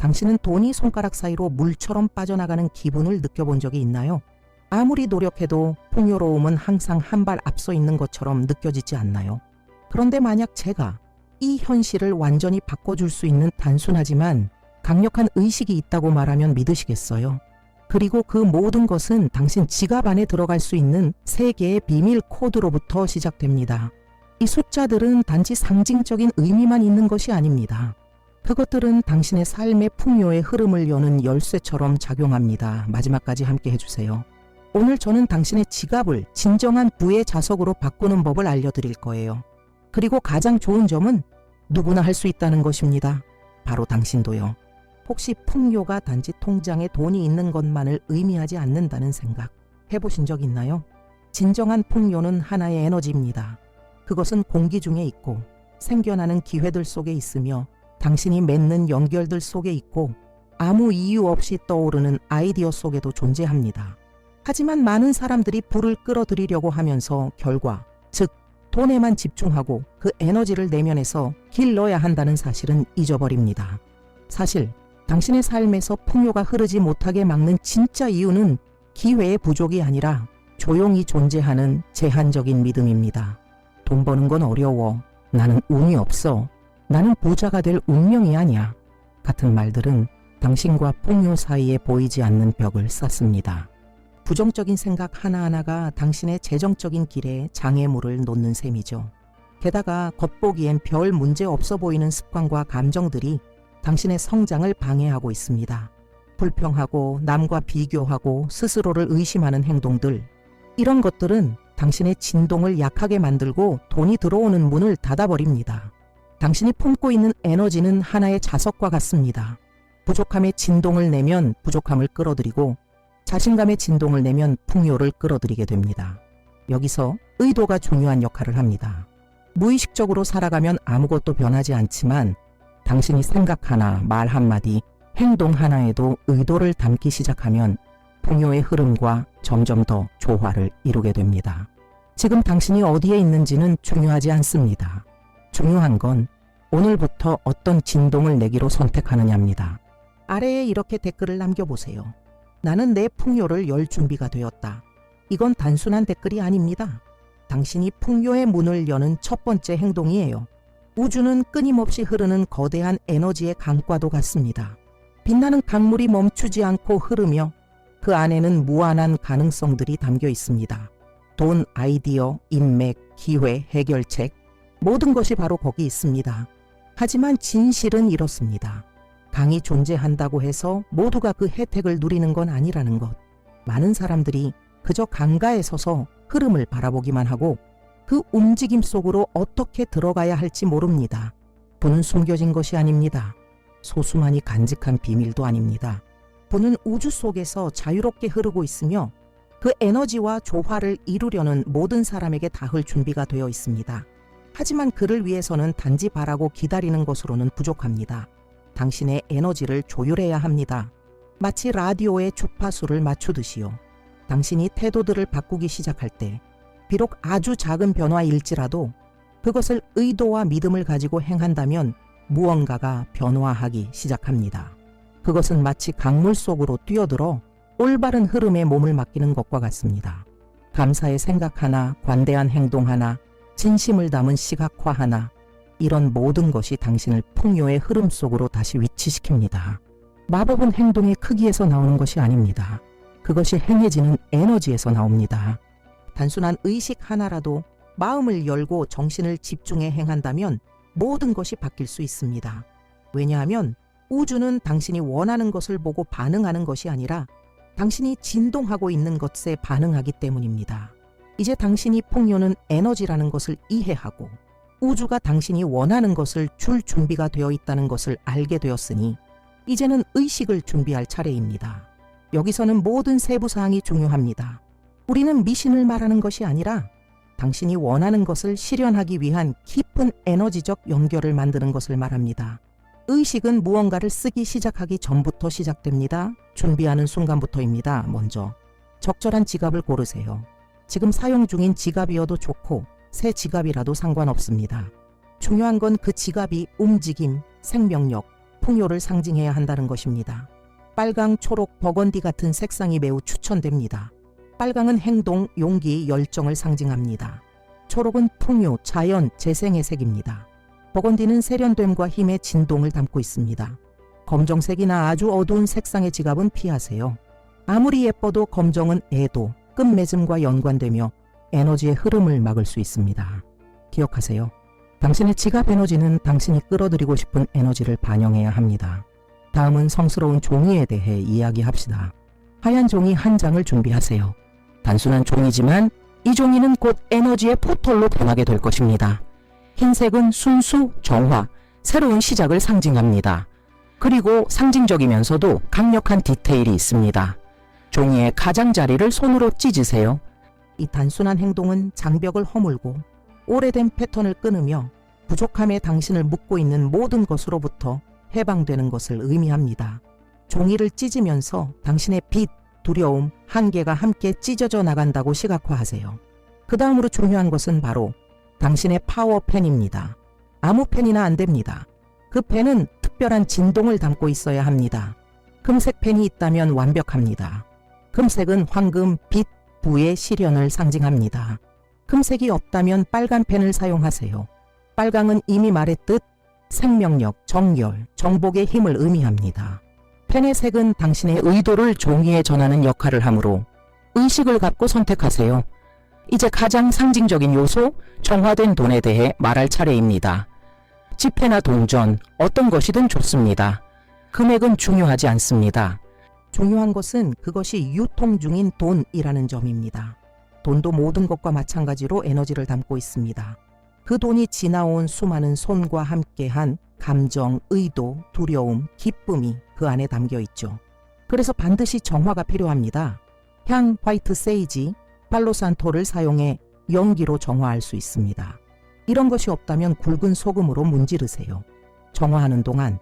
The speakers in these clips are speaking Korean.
당신은 돈이 손가락 사이로 물처럼 빠져나가는 기분을 느껴본 적이 있나요? 아무리 노력해도 풍요로움은 항상 한 발 앞서 있는 것처럼 느껴지지 않나요? 그런데 만약 제가 이 현실을 완전히 바꿔줄 수 있는 단순하지만 강력한 의식이 있다고 말하면 믿으시겠어요? 그리고 그 모든 것은 당신 지갑 안에 들어갈 수 있는 3개의 비밀 코드로부터 시작됩니다. 이 숫자들은 단지 상징적인 의미만 있는 것이 아닙니다. 그것들은 당신의 삶의 풍요의 흐름을 여는 열쇠처럼 작용합니다. 마지막까지 함께 해주세요. 오늘 저는 당신의 지갑을 진정한 부의 자석으로 바꾸는 법을 알려드릴 거예요. 그리고 가장 좋은 점은 누구나 할 수 있다는 것입니다. 바로 당신도요. 혹시 풍요가 단지 통장에 돈이 있는 것만을 의미하지 않는다는 생각 해보신 적 있나요? 진정한 풍요는 하나의 에너지입니다. 그것은 공기 중에 있고 생겨나는 기회들 속에 있으며 당신이 맺는 연결들 속에 있고 아무 이유 없이 떠오르는 아이디어 속에도 존재합니다. 하지만 많은 사람들이 불을 끌어들이려고 하면서 결과, 즉 돈에만 집중하고 그 에너지를 내면에서 길러야 한다는 사실은 잊어버립니다. 사실 당신의 삶에서 풍요가 흐르지 못하게 막는 진짜 이유는 기회의 부족이 아니라 조용히 존재하는 제한적인 믿음입니다. 돈 버는 건 어려워. 나는 운이 없어. 나는 부자가 될 운명이 아니야. 같은 말들은 당신과 풍요 사이에 보이지 않는 벽을 쌓습니다. 부정적인 생각 하나하나가 당신의 재정적인 길에 장애물을 놓는 셈이죠. 게다가 겉보기엔 별 문제 없어 보이는 습관과 감정들이 당신의 성장을 방해하고 있습니다. 불평하고 남과 비교하고 스스로를 의심하는 행동들, 이런 것들은 당신의 진동을 약하게 만들고 돈이 들어오는 문을 닫아버립니다. 당신이 품고 있는 에너지는 하나의 자석과 같습니다. 부족함의 진동을 내면 부족함을 끌어들이고 자신감의 진동을 내면 풍요를 끌어들이게 됩니다. 여기서 의도가 중요한 역할을 합니다. 무의식적으로 살아가면 아무것도 변하지 않지만 당신이 생각 하나, 말 한마디, 행동 하나에도 의도를 담기 시작하면 풍요의 흐름과 점점 더 조화를 이루게 됩니다. 지금 당신이 어디에 있는지는 중요하지 않습니다. 중요한 건 오늘부터 어떤 진동을 내기로 선택하느냐입니다. 아래에 이렇게 댓글을 남겨보세요. 나는 내 풍요를 열 준비가 되었다. 이건 단순한 댓글이 아닙니다. 당신이 풍요의 문을 여는 첫 번째 행동이에요. 우주는 끊임없이 흐르는 거대한 에너지의 강과도 같습니다. 빛나는 강물이 멈추지 않고 흐르며 그 안에는 무한한 가능성들이 담겨 있습니다. 돈, 아이디어, 인맥, 기회, 해결책, 모든 것이 바로 거기 있습니다. 하지만 진실은 이렇습니다. 강이 존재한다고 해서 모두가 그 혜택을 누리는 건 아니라는 것. 많은 사람들이 그저 강가에 서서 흐름을 바라보기만 하고 그 움직임 속으로 어떻게 들어가야 할지 모릅니다. 부는 숨겨진 것이 아닙니다. 소수만이 간직한 비밀도 아닙니다. 부는 우주 속에서 자유롭게 흐르고 있으며 그 에너지와 조화를 이루려는 모든 사람에게 닿을 준비가 되어 있습니다. 하지만 그를 위해서는 단지 바라고 기다리는 것으로는 부족합니다. 당신의 에너지를 조율해야 합니다. 마치 라디오의 주파수를 맞추듯이요. 당신이 태도들을 바꾸기 시작할 때 비록 아주 작은 변화일지라도 그것을 의도와 믿음을 가지고 행한다면 무언가가 변화하기 시작합니다. 그것은 마치 강물 속으로 뛰어들어 올바른 흐름에 몸을 맡기는 것과 같습니다. 감사의 생각 하나, 관대한 행동 하나, 진심을 담은 시각화 하나, 이런 모든 것이 당신을 풍요의 흐름 속으로 다시 위치시킵니다. 마법은 행동의 크기에서 나오는 것이 아닙니다. 그것이 행해지는 에너지에서 나옵니다. 단순한 의식 하나라도 마음을 열고 정신을 집중해 행한다면 모든 것이 바뀔 수 있습니다. 왜냐하면 우주는 당신이 원하는 것을 보고 반응하는 것이 아니라 당신이 진동하고 있는 것에 반응하기 때문입니다. 이제 당신이 풍요는 에너지라는 것을 이해하고 우주가 당신이 원하는 것을 줄 준비가 되어 있다는 것을 알게 되었으니 이제는 의식을 준비할 차례입니다. 여기서는 모든 세부사항이 중요합니다. 우리는 미신을 말하는 것이 아니라 당신이 원하는 것을 실현하기 위한 깊은 에너지적 연결을 만드는 것을 말합니다. 의식은 무언가를 쓰기 시작하기 전부터 시작됩니다. 준비하는 순간부터입니다. 먼저 적절한 지갑을 고르세요. 지금 사용 중인 지갑이어도 좋고 새 지갑이라도 상관없습니다. 중요한 건 그 지갑이 움직임, 생명력, 풍요를 상징해야 한다는 것입니다. 빨강, 초록, 버건디 같은 색상이 매우 추천됩니다. 빨강은 행동, 용기, 열정을 상징합니다. 초록은 풍요, 자연, 재생의 색입니다. 버건디는 세련됨과 힘의 진동을 담고 있습니다. 검정색이나 아주 어두운 색상의 지갑은 피하세요. 아무리 예뻐도 검정은 애도, 끝맺음과 연관되며 에너지의 흐름을 막을 수 있습니다. 기억하세요. 당신의 지갑 에너지는 당신이 끌어들이고 싶은 에너지를 반영해야 합니다. 다음은 성스러운 종이에 대해 이야기합시다. 하얀 종이 한 장을 준비하세요. 단순한 종이지만 이 종이는 곧 에너지의 포털로 변하게 될 것입니다. 흰색은 순수, 정화, 새로운 시작을 상징합니다. 그리고 상징적이면서도 강력한 디테일이 있습니다. 종이의 가장자리를 손으로 찢으세요. 이 단순한 행동은 장벽을 허물고 오래된 패턴을 끊으며 부족함에 당신을 묶고 있는 모든 것으로부터 해방되는 것을 의미합니다. 종이를 찢으면서 당신의 빛, 두려움, 한계가 함께 찢어져 나간다고 시각화하세요. 그 다음으로 중요한 것은 바로 당신의 파워펜입니다. 아무 펜이나 안 됩니다. 그 펜은 특별한 진동을 담고 있어야 합니다. 금색 펜이 있다면 완벽합니다. 금색은 황금, 빛, 부의 실현을 상징합니다. 금색이 없다면 빨간 펜을 사용하세요. 빨강은 이미 말했듯 생명력, 정열, 정복의 힘을 의미합니다. 펜의 색은 당신의 의도를 종이에 전하는 역할을 하므로 의식을 갖고 선택하세요. 이제 가장 상징적인 요소, 정화된 돈에 대해 말할 차례입니다. 지폐나 동전, 어떤 것이든 좋습니다. 금액은 중요하지 않습니다. 중요한 것은 그것이 유통 중인 돈이라는 점입니다. 돈도 모든 것과 마찬가지로 에너지를 담고 있습니다. 그 돈이 지나온 수많은 손과 함께한 감정, 의도, 두려움, 기쁨이 그 안에 담겨 있죠. 그래서 반드시 정화가 필요합니다. 향, 화이트 세이지, 팔로산토를 사용해 연기로 정화할 수 있습니다. 이런 것이 없다면 굵은 소금으로 문지르세요. 정화하는 동안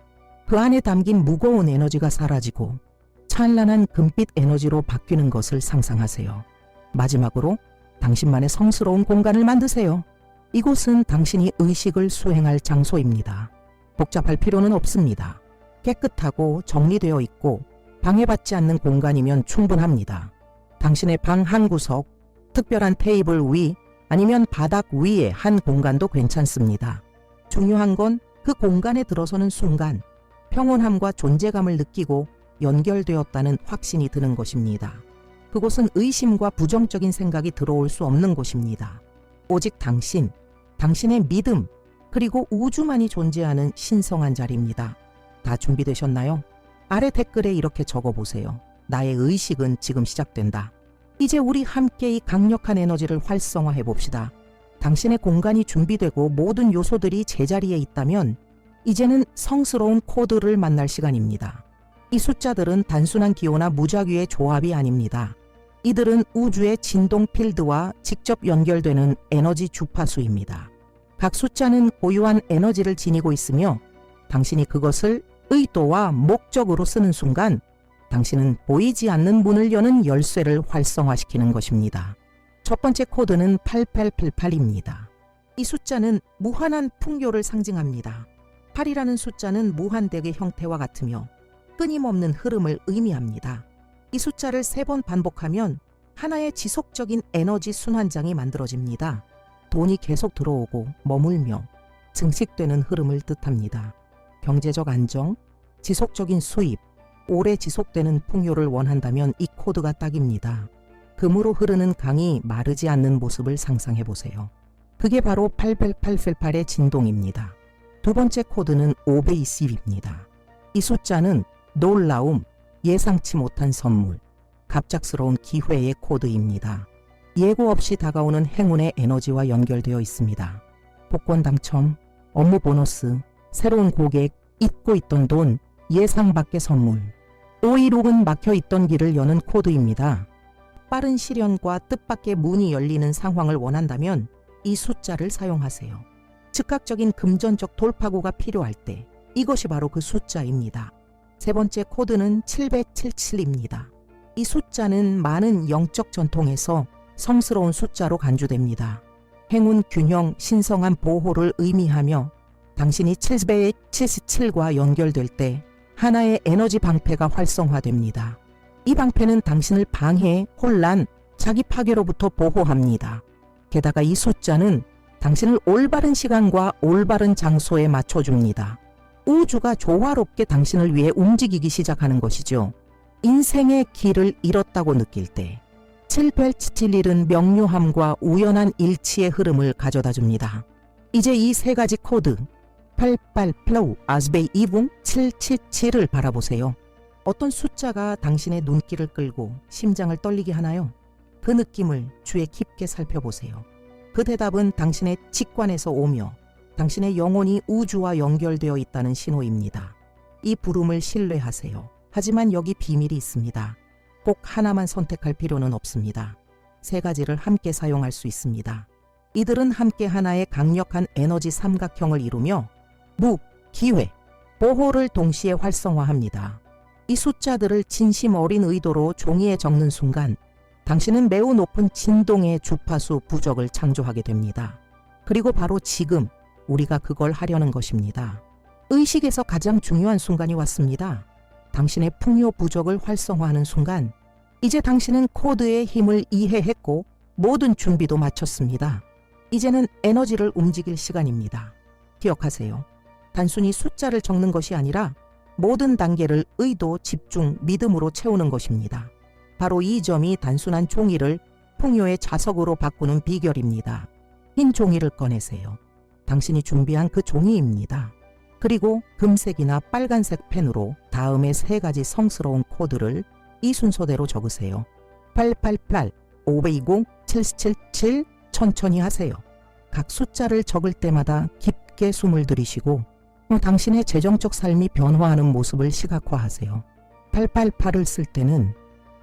그 안에 담긴 무거운 에너지가 사라지고 찬란한 금빛 에너지로 바뀌는 것을 상상하세요. 마지막으로 당신만의 성스러운 공간을 만드세요. 이곳은 당신이 의식을 수행할 장소입니다. 복잡할 필요는 없습니다. 깨끗하고 정리되어 있고 방해받지 않는 공간이면 충분합니다. 당신의 방 한 구석, 특별한 테이블 위 아니면 바닥 위에 한 공간도 괜찮습니다. 중요한 건 그 공간에 들어서는 순간 평온함과 존재감을 느끼고 연결되었다는 확신이 드는 것입니다. 그곳은 의심과 부정적인 생각이 들어올 수 없는 곳입니다. 오직 당신, 당신의 믿음, 그리고 우주만이 존재하는 신성한 자리입니다. 다 준비되셨나요? 아래 댓글에 이렇게 적어보세요. 나의 의식은 지금 시작된다. 이제 우리 함께 이 강력한 에너지를 활성화해 봅시다. 당신의 공간이 준비되고 모든 요소들이 제자리에 있다면 이제는 성스러운 코드를 만날 시간입니다. 이 숫자들은 단순한 기호나 무작위의 조합이 아닙니다. 이들은 우주의 진동 필드와 직접 연결되는 에너지 주파수입니다. 각 숫자는 고유한 에너지를 지니고 있으며 당신이 그것을 의도와 목적으로 쓰는 순간 당신은 보이지 않는 문을 여는 열쇠를 활성화시키는 것입니다. 첫 번째 코드는 8888입니다. 이 숫자는 무한한 풍요를 상징합니다. 8이라는 숫자는 무한대의 형태와 같으며 끊임없는 흐름을 의미합니다. 이 숫자를 3번 반복하면 하나의 지속적인 에너지 순환장이 만들어집니다. 돈이 계속 들어오고 머물며 증식되는 흐름을 뜻합니다. 경제적 안정, 지속적인 수입, 오래 지속되는 풍요를 원한다면 이 코드가 딱입니다. 금으로 흐르는 강이 마르지 않는 모습을 상상해 보세요. 그게 바로 8888의 진동입니다. 두 번째 코드는 520입니다. 이 숫자는 놀라움, 예상치 못한 선물, 갑작스러운 기회의 코드입니다. 예고 없이 다가오는 행운의 에너지와 연결되어 있습니다. 복권 당첨, 업무 보너스, 새로운 고객, 잊고 있던 돈, 예상 밖의 선물. 516은 막혀있던 길을 여는 코드입니다. 빠른 실현과 뜻밖의 문이 열리는 상황을 원한다면 이 숫자를 사용하세요. 즉각적인 금전적 돌파구가 필요할 때 이것이 바로 그 숫자입니다. 세 번째 코드는 777입니다. 이 숫자는 많은 영적 전통에서 성스러운 숫자로 간주됩니다. 행운, 균형, 신성한 보호를 의미하며 당신이 777과 연결될 때 하나의 에너지 방패가 활성화됩니다. 이 방패는 당신을 방해, 혼란, 자기 파괴로부터 보호합니다. 게다가 이 숫자는 당신을 올바른 시간과 올바른 장소에 맞춰줍니다. 우주가 조화롭게 당신을 위해 움직이기 시작하는 것이죠. 인생의 길을 잃었다고 느낄 때 777은 명료함과 우연한 일치의 흐름을 가져다 줍니다. 이제 이 세 가지 코드 88 플로우 아즈베이 이붕 777을 바라보세요. 어떤 숫자가 당신의 눈길을 끌고 심장을 떨리게 하나요? 그 느낌을 주에 깊게 살펴보세요. 그 대답은 당신의 직관에서 오며 당신의 영혼이 우주와 연결되어 있다는 신호입니다. 이 부름을 신뢰하세요. 하지만 여기 비밀이 있습니다. 꼭 하나만 선택할 필요는 없습니다. 세 가지를 함께 사용할 수 있습니다. 이들은 함께 하나의 강력한 에너지 삼각형을 이루며 무, 기회, 보호를 동시에 활성화합니다. 이 숫자들을 진심 어린 의도로 종이에 적는 순간 당신은 매우 높은 진동의 주파수 부적을 창조하게 됩니다. 그리고 바로 지금 우리가 그걸 하려는 것입니다. 의식에서 가장 중요한 순간이 왔습니다. 당신의 풍요 부적을 활성화하는 순간 이제 당신은 코드의 힘을 이해했고 모든 준비도 마쳤습니다. 이제는 에너지를 움직일 시간입니다. 기억하세요. 단순히 숫자를 적는 것이 아니라 모든 단계를 의도, 집중, 믿음으로 채우는 것입니다. 바로 이 점이 단순한 종이를 풍요의 자석으로 바꾸는 비결입니다. 흰 종이를 꺼내세요. 당신이 준비한 그 종이입니다. 그리고 금색이나 빨간색 펜으로 다음의 세 가지 성스러운 코드를 이 순서대로 적으세요. 888, 520, 777 천천히 하세요. 각 숫자를 적을 때마다 깊게 숨을 들이쉬고 당신의 재정적 삶이 변화하는 모습을 시각화하세요. 888을 쓸 때는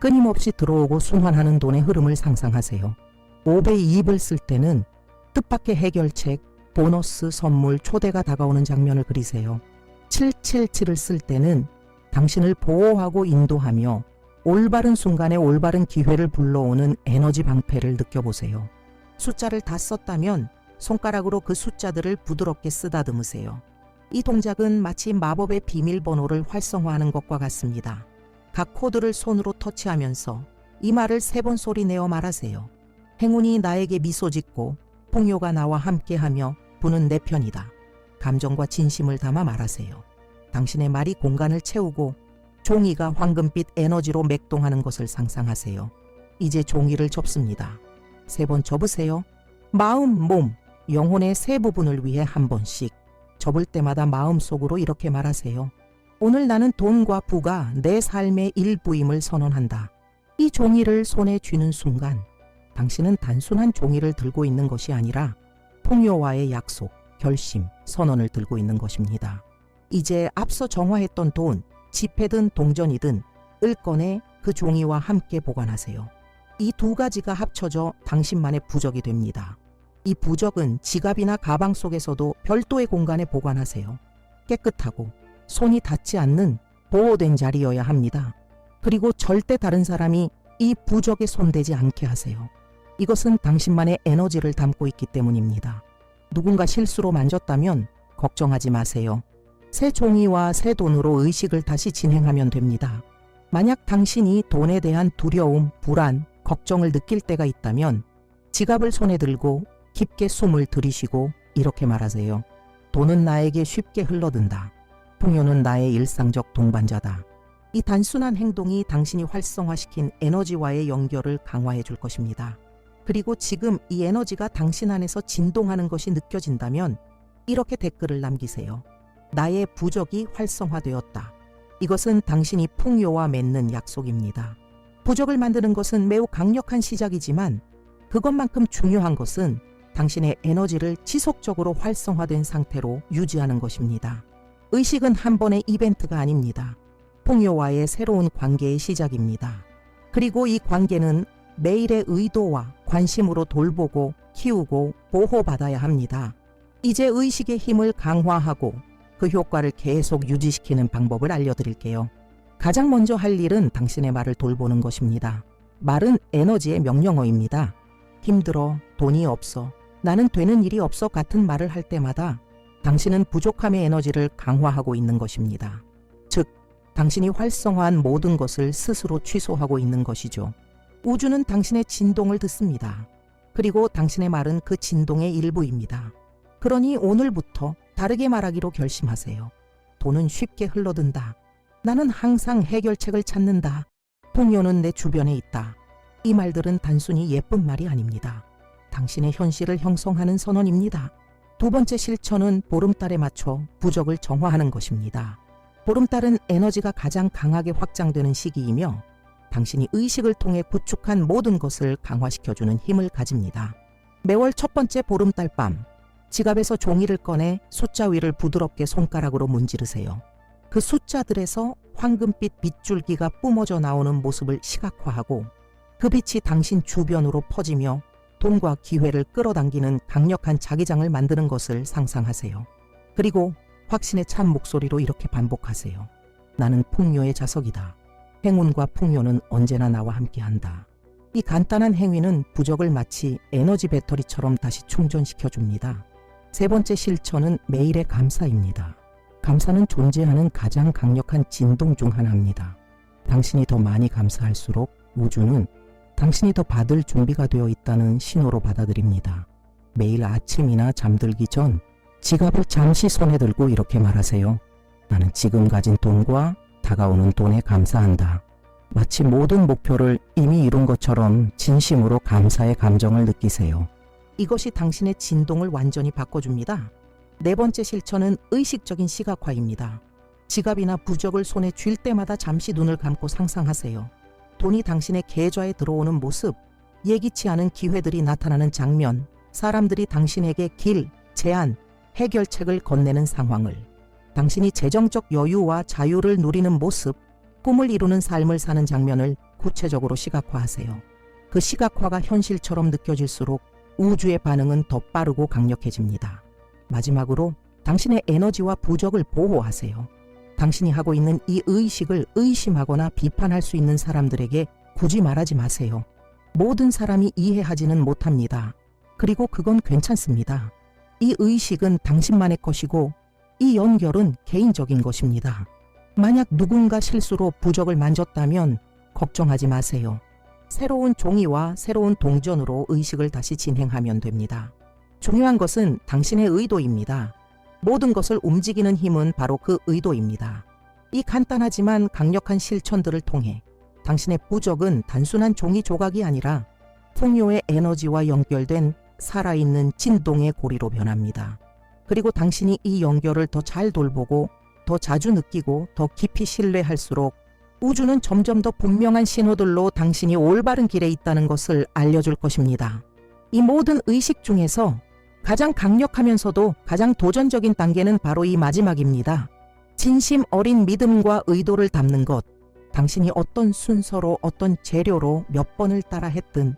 끊임없이 들어오고 순환하는 돈의 흐름을 상상하세요. 502을 쓸 때는 뜻밖의 해결책, 보너스, 선물, 초대가 다가오는 장면을 그리세요. 777을 쓸 때는 당신을 보호하고 인도하며 올바른 순간에 올바른 기회를 불러오는 에너지 방패를 느껴보세요. 숫자를 다 썼다면 손가락으로 그 숫자들을 부드럽게 쓰다듬으세요. 이 동작은 마치 마법의 비밀번호를 활성화하는 것과 같습니다. 각 코드를 손으로 터치하면서 이 말을 3번 소리내어 말하세요. 행운이 나에게 미소 짓고 풍요가 나와 함께하며 부는 내 편이다. 감정과 진심을 담아 말하세요. 당신의 말이 공간을 채우고 종이가 황금빛 에너지로 맥동하는 것을 상상하세요. 이제 종이를 접습니다. 3번 접으세요. 마음, 몸, 영혼의 세 부분을 위해 한 번씩. 접을 때마다 마음속으로 이렇게 말하세요. 오늘 나는 돈과 부가 내 삶의 일부임을 선언한다. 이 종이를 손에 쥐는 순간 당신은 단순한 종이를 들고 있는 것이 아니라 풍요와의 약속, 결심, 선언을 들고 있는 것입니다. 이제 앞서 정화했던 돈, 지폐든 동전이든 을 꺼내 그 종이와 함께 보관하세요. 이 두 가지가 합쳐져 당신만의 부적이 됩니다. 이 부적은 지갑이나 가방 속에서도 별도의 공간에 보관하세요. 깨끗하고 손이 닿지 않는 보호된 자리여야 합니다. 그리고 절대 다른 사람이 이 부적에 손대지 않게 하세요. 이것은 당신만의 에너지를 담고 있기 때문입니다. 누군가 실수로 만졌다면 걱정하지 마세요. 새 종이와 새 돈으로 의식을 다시 진행하면 됩니다. 만약 당신이 돈에 대한 두려움, 불안, 걱정을 느낄 때가 있다면 지갑을 손에 들고 깊게 숨을 들이쉬고 이렇게 말하세요. 돈은 나에게 쉽게 흘러든다. 풍요는 나의 일상적 동반자다. 이 단순한 행동이 당신이 활성화시킨 에너지와의 연결을 강화해 줄 것입니다. 그리고 지금 이 에너지가 당신 안에서 진동하는 것이 느껴진다면 이렇게 댓글을 남기세요. 나의 부적이 활성화되었다. 이것은 당신이 풍요와 맺는 약속입니다. 부적을 만드는 것은 매우 강력한 시작이지만 그것만큼 중요한 것은 당신의 에너지를 지속적으로 활성화된 상태로 유지하는 것입니다. 의식은 한 번의 이벤트가 아닙니다. 풍요와의 새로운 관계의 시작입니다. 그리고 이 관계는 매일의 의도와 관심으로 돌보고 키우고 보호받아야 합니다. 이제 의식의 힘을 강화하고 그 효과를 계속 유지시키는 방법을 알려드릴게요. 가장 먼저 할 일은 당신의 말을 돌보는 것입니다. 말은 에너지의 명령어입니다. 힘들어, 돈이 없어, 나는 되는 일이 없어 같은 말을 할 때마다 당신은 부족함의 에너지를 강화하고 있는 것입니다. 즉, 당신이 활성화한 모든 것을 스스로 취소하고 있는 것이죠. 우주는 당신의 진동을 듣습니다. 그리고 당신의 말은 그 진동의 일부입니다. 그러니 오늘부터 다르게 말하기로 결심하세요. 돈은 쉽게 흘러든다. 나는 항상 해결책을 찾는다. 풍요는 내 주변에 있다. 이 말들은 단순히 예쁜 말이 아닙니다. 당신의 현실을 형성하는 선언입니다. 두 번째 실천은 보름달에 맞춰 부적을 정화하는 것입니다. 보름달은 에너지가 가장 강하게 확장되는 시기이며 당신이 의식을 통해 구축한 모든 것을 강화시켜주는 힘을 가집니다. 매월 첫 번째 보름달 밤, 지갑에서 종이를 꺼내 숫자 위를 부드럽게 손가락으로 문지르세요. 그 숫자들에서 황금빛 빗줄기가 뿜어져 나오는 모습을 시각화하고 그 빛이 당신 주변으로 퍼지며 돈과 기회를 끌어당기는 강력한 자기장을 만드는 것을 상상하세요. 그리고 확신에 찬 목소리로 이렇게 반복하세요. 나는 풍요의 자석이다. 행운과 풍요는 언제나 나와 함께한다. 이 간단한 행위는 부적을 마치 에너지 배터리처럼 다시 충전시켜줍니다. 세 번째 실천은 매일의 감사입니다. 감사는 존재하는 가장 강력한 진동 중 하나입니다. 당신이 더 많이 감사할수록 우주는 당신이 더 받을 준비가 되어 있다는 신호로 받아들입니다. 매일 아침이나 잠들기 전 지갑을 잠시 손에 들고 이렇게 말하세요. 나는 지금 가진 돈과 다가오는 돈에 감사한다. 마치 모든 목표를 이미 이룬 것처럼 진심으로 감사의 감정을 느끼세요. 이것이 당신의 진동을 완전히 바꿔줍니다. 네 번째 실천은 의식적인 시각화입니다. 지갑이나 부적을 손에 쥘 때마다 잠시 눈을 감고 상상하세요. 돈이 당신의 계좌에 들어오는 모습, 예기치 않은 기회들이 나타나는 장면, 사람들이 당신에게 길, 제안, 해결책을 건네는 상황을, 당신이 재정적 여유와 자유를 누리는 모습, 꿈을 이루는 삶을 사는 장면을 구체적으로 시각화하세요. 그 시각화가 현실처럼 느껴질수록 우주의 반응은 더 빠르고 강력해집니다. 마지막으로 당신의 에너지와 부적을 보호하세요. 당신이 하고 있는 이 의식을 의심하거나 비판할 수 있는 사람들에게 굳이 말하지 마세요. 모든 사람이 이해하지는 못합니다. 그리고 그건 괜찮습니다. 이 의식은 당신만의 것이고 이 연결은 개인적인 것입니다. 만약 누군가 실수로 부적을 만졌다면 걱정하지 마세요. 새로운 종이와 새로운 동전으로 의식을 다시 진행하면 됩니다. 중요한 것은 당신의 의도입니다. 모든 것을 움직이는 힘은 바로 그 의도입니다. 이 간단하지만 강력한 실천들을 통해 당신의 부적은 단순한 종이 조각이 아니라 풍요의 에너지와 연결된 살아있는 진동의 고리로 변합니다. 그리고 당신이 이 연결을 더 잘 돌보고 더 자주 느끼고 더 깊이 신뢰할수록 우주는 점점 더 분명한 신호들로 당신이 올바른 길에 있다는 것을 알려줄 것입니다. 이 모든 의식 중에서 가장 강력하면서도 가장 도전적인 단계는 바로 이 마지막입니다. 진심 어린 믿음과 의도를 담는 것. 당신이 어떤 순서로 어떤 재료로 몇 번을 따라 했든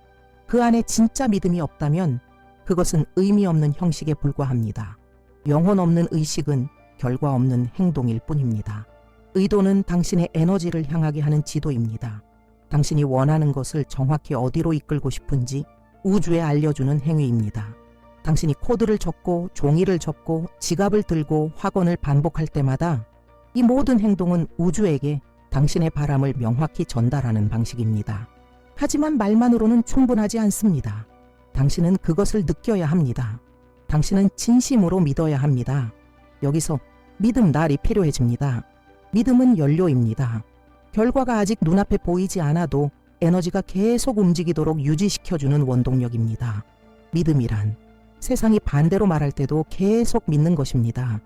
그 안에 진짜 믿음이 없다면 그것은 의미 없는 형식에 불과합니다. 영혼 없는 의식은 결과 없는 행동일 뿐입니다. 의도는 당신의 에너지를 향하게 하는 지도입니다. 당신이 원하는 것을 정확히 어디로 이끌고 싶은지 우주에 알려주는 행위입니다. 당신이 코드를 적고 종이를 접고 지갑을 들고 확언을 반복할 때마다 이 모든 행동은 우주에게 당신의 바람을 명확히 전달하는 방식입니다. 하지만 말만으로는 충분하지 않습니다. 당신은 그것을 느껴야 합니다. 당신은 진심으로 믿어야 합니다. 여기서 믿음 날이 필요해집니다. 믿음은 연료입니다. 결과가 아직 눈앞에 보이지 않아도 에너지가 계속 움직이도록 유지시켜주는 원동력입니다. 믿음이란 세상이 반대로 말할 때도 계속 믿는 것입니다.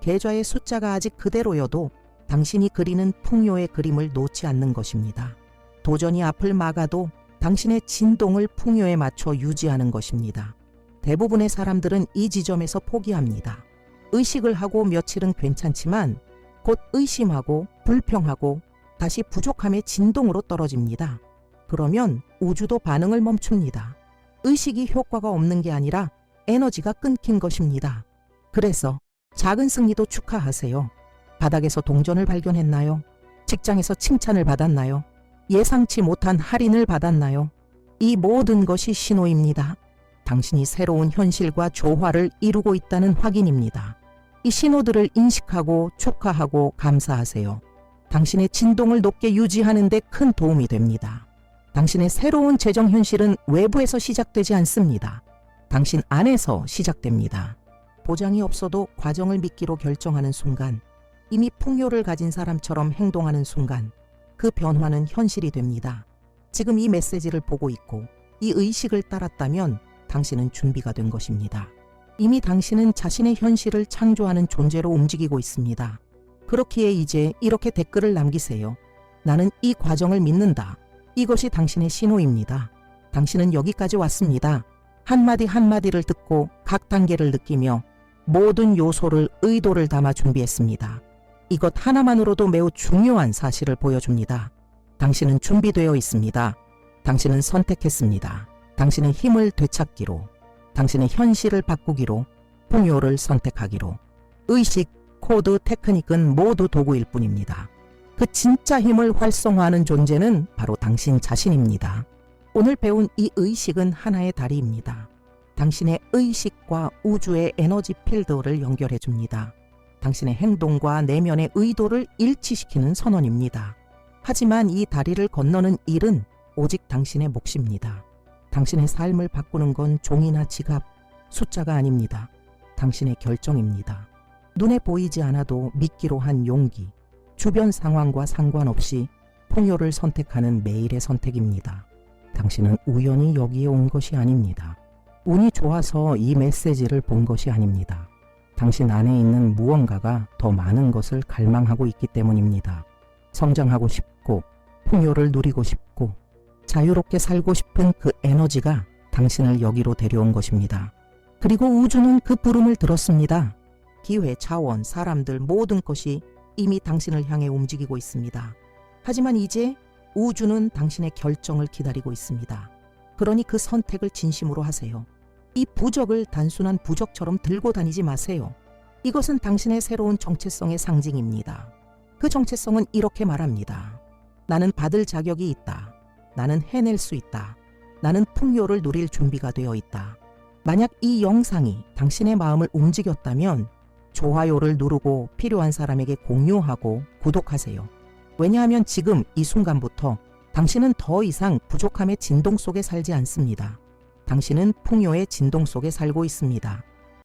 계좌의 숫자가 아직 그대로여도 당신이 그리는 풍요의 그림을 놓지 않는 것입니다. 도전이 앞을 막아도 당신의 진동을 풍요에 맞춰 유지하는 것입니다. 대부분의 사람들은 이 지점에서 포기합니다. 의식을 하고 며칠은 괜찮지만 곧 의심하고 불평하고 다시 부족함의 진동으로 떨어집니다. 그러면 우주도 반응을 멈춥니다. 의식이 효과가 없는 게 아니라 에너지가 끊긴 것입니다. 그래서 작은 승리도 축하하세요. 바닥에서 동전을 발견했나요? 직장에서 칭찬을 받았나요? 예상치 못한 할인을 받았나요? 이 모든 것이 신호입니다. 당신이 새로운 현실과 조화를 이루고 있다는 확인입니다. 이 신호들을 인식하고 축하하고 감사하세요. 당신의 진동을 높게 유지하는 데 큰 도움이 됩니다. 당신의 새로운 재정 현실은 외부에서 시작되지 않습니다. 당신 안에서 시작됩니다. 보장이 없어도 과정을 믿기로 결정하는 순간, 이미 풍요를 가진 사람처럼 행동하는 순간, 그 변화는 현실이 됩니다. 지금 이 메시지를 보고 있고 이 의식을 따랐다면 당신은 준비가 된 것입니다. 이미 당신은 자신의 현실을 창조하는 존재로 움직이고 있습니다. 그렇기에 이제 이렇게 댓글을 남기세요. 나는 이 과정을 믿는다. 이것이 당신의 신호입니다. 당신은 여기까지 왔습니다. 한마디 한마디를 듣고 각 단계를 느끼며 모든 요소를 의도를 담아 준비했습니다. 이것 하나만으로도 매우 중요한 사실을 보여줍니다. 당신은 준비되어 있습니다. 당신은 선택했습니다. 당신의 힘을 되찾기로, 당신의 현실을 바꾸기로, 풍요를 선택하기로. 의식, 코드, 테크닉은 모두 도구일 뿐입니다. 그 진짜 힘을 활성화하는 존재는 바로 당신 자신입니다. 오늘 배운 이 의식은 하나의 다리입니다. 당신의 의식과 우주의 에너지 필드를 연결해 줍니다. 당신의 행동과 내면의 의도를 일치시키는 선언입니다. 하지만 이 다리를 건너는 일은 오직 당신의 몫입니다. 당신의 삶을 바꾸는 건 종이나 지갑, 숫자가 아닙니다. 당신의 결정입니다. 눈에 보이지 않아도 믿기로 한 용기, 주변 상황과 상관없이 풍요를 선택하는 매일의 선택입니다. 당신은 우연히 여기에 온 것이 아닙니다. 운이 좋아서 이 메시지를 본 것이 아닙니다. 당신 안에 있는 무언가가 더 많은 것을 갈망하고 있기 때문입니다. 성장하고 싶고, 풍요를 누리고 싶고, 자유롭게 살고 싶은 그 에너지가 당신을 여기로 데려온 것입니다. 그리고 우주는 그 부름을 들었습니다. 기회, 자원, 사람들 모든 것이 이미 당신을 향해 움직이고 있습니다. 하지만 이제 우주는 당신의 결정을 기다리고 있습니다. 그러니 그 선택을 진심으로 하세요. 이 부적을 단순한 부적처럼 들고 다니지 마세요. 이것은 당신의 새로운 정체성의 상징입니다. 그 정체성은 이렇게 말합니다. 나는 받을 자격이 있다. 나는 해낼 수 있다. 나는 풍요를 누릴 준비가 되어 있다. 만약 이 영상이 당신의 마음을 움직였다면 좋아요를 누르고 필요한 사람에게 공유하고 구독하세요. 왜냐하면 지금 이 순간부터 당신은 더 이상 부족함의 진동 속에 살지 않습니다. 당신은 풍요의 진동 속에 살고 있습니다.